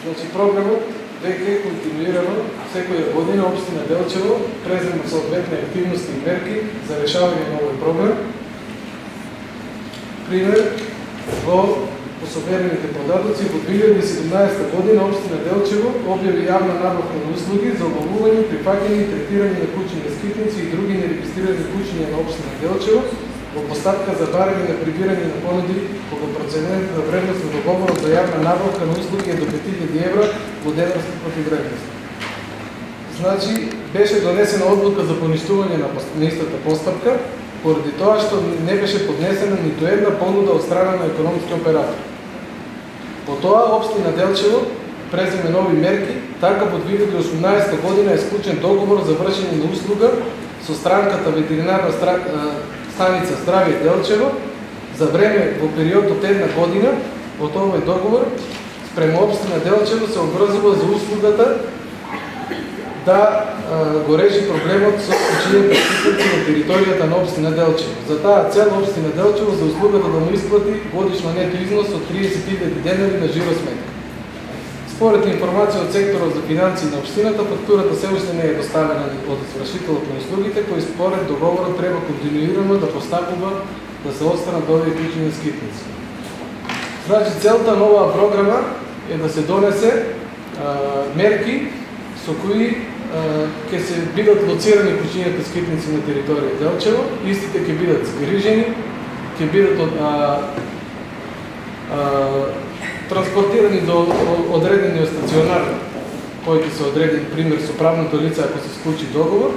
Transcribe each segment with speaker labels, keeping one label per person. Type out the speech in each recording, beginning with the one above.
Speaker 1: Значи проблемот веќе континуирано секоја година општина Делчево презема соодветни активности и мерки за решавање на овој проблем. Пример, во пособерените податоци во 2017 година општина Делчево објави јавна набавка на услуги за обавување, прифаќање и третирање на куќни скитници и други нерегистрирани куќиња на општина Делчево во постапка за барање на прибирање на понуди кога проценената вредност на договорот за јавна набавка на услуги е до 5000 евра во денарска противвредност. Значи, беше донесена одлука за поништување на истата постапка, поради тоа што не беше поднесена ниту една понуда од страна на економски оператор. По тоа, општина Делчево преземе нови мерки, така во 2018 година е склучен договор за вршење на услуга со странката ветеринарна станица Здравје Делчево за време во период од една година. Во овој договор спрема општина Делчево се обврзува за услугата да го реши проблемот со куќињата скитници на територијата на општина Делчево. За таа цел општина Делчево за услугата да му исплати годишно нето износ од 30.000 денари на жиросметка. Според информација од секторот за финансии на општината, фактурата се уште не е доставена од извршителот на услугите, кој според договорот треба континуирано да постапува да се отстранат овие куќни скитници. Значи, целта на оваа програма е да се донесе мерки со кои ќе се бидат лоцирани куќињата скитници на територија Делчево, истите ќе бидат згрижени, ќе бидат транспортирани до одредениот стационар, кој ќе се одреден, пример, со правното лице ако се склучи договор,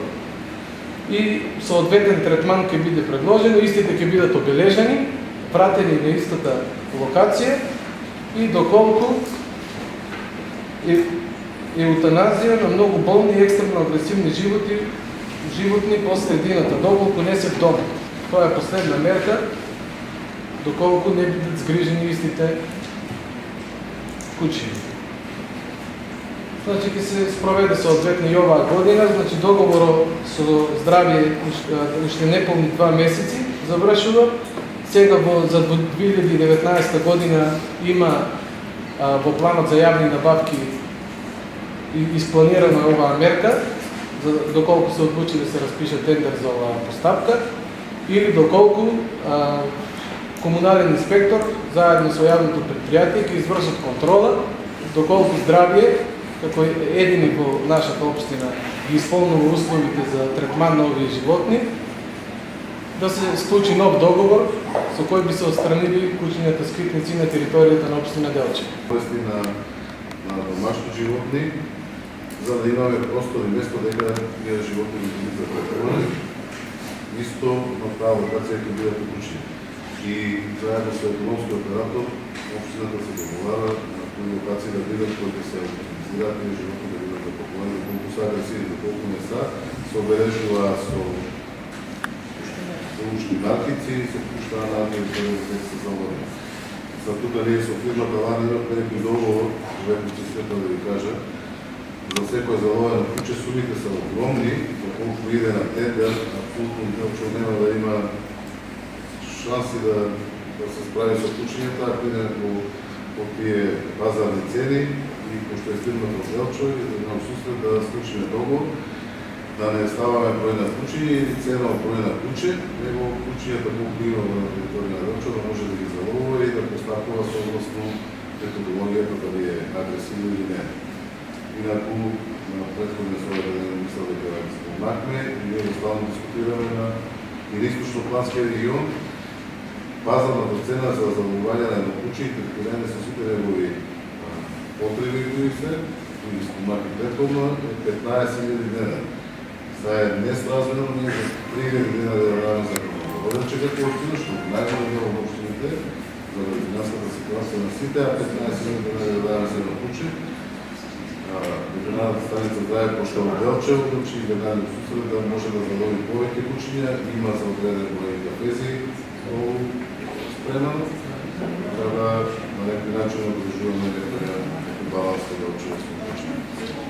Speaker 1: и соодветен третман ќе биде предложен, истите ќе бидат обележани, пратени на истата локација и доколку еутаназија на многу болни и екстремно агресивни животни после едината, доколку не се вдома. Тоа е последна мерка, доколку не бидат згрижени истите куќи. Значи, ќе се спроведе соодветно и оваа година, значи договорот со Здравје уште неполни 2 месеци завршува. Сега за 2019 година има во планот за јавни набавки испланирана оваа мерка, доколку се одлучи да се распише тендер за оваа постапка, или доколку комунален инспектор заедно со јавното предпријатие ќе извршат контрола, доколку Здравје, како едини во нашата општина, ги исполнува условите за третман на овие животни, да се склучи нов договор со кој би се отстранили куќињата скитници на територијата на општина Делчево.
Speaker 2: На домашни животни, за да имаме простор и место дека тие животни ги бидат за претоварени, исто на таа локација ќе бидат уклучени. И заедно со економски оператор, општината се договара на кои локации да бидат, кои ќе се оптимизираат тие животни да бидат запаковани, доколку се агресивни, доколку не са, се обележува со ушни маркици, се пуштаа на административни да се заборени. За тука ние со фирмата Лана имаме некој договор, веќе ќе света да ви кажа, за секој заловено куќе сумите се огромни, доколку иде на тендер, апсолутно Делчево нема да има шанси да се справи со куќињата, ако иде по тие базарни цени и пошто е фирмата од Делчево и да нам сусрет да склучиме договор, да не ставаме број на куќи или цена од број на куќе, него куќињата колку има на територија на Делчево може да ги заловува и да постапува согласно методологијата дали е агресивно или не. Инаку, на претходния својот ден мисля дека спомнахме и ние доставно дискутираме на Источно-планскиот регион, базарната цена за заловување на едно куќе и третирање со сите негови потреби кои се, кои спомнахме претходно, е 15.000 денари. Сега е несразмерно ние за 3.000 денари да даваме за Родаче како општина, што најголем дел од општините, за финансската ситуација на сите, а 15.000 денари да даваме за едно куќе. Ветеринарната станица Здравје, пошто во Делчево, значи и веднага сусрет да може да залови повеќе куќиња, има за одреден број кафези спреман, да на некој начин одржуваме баланс кога Делчевското куќиње.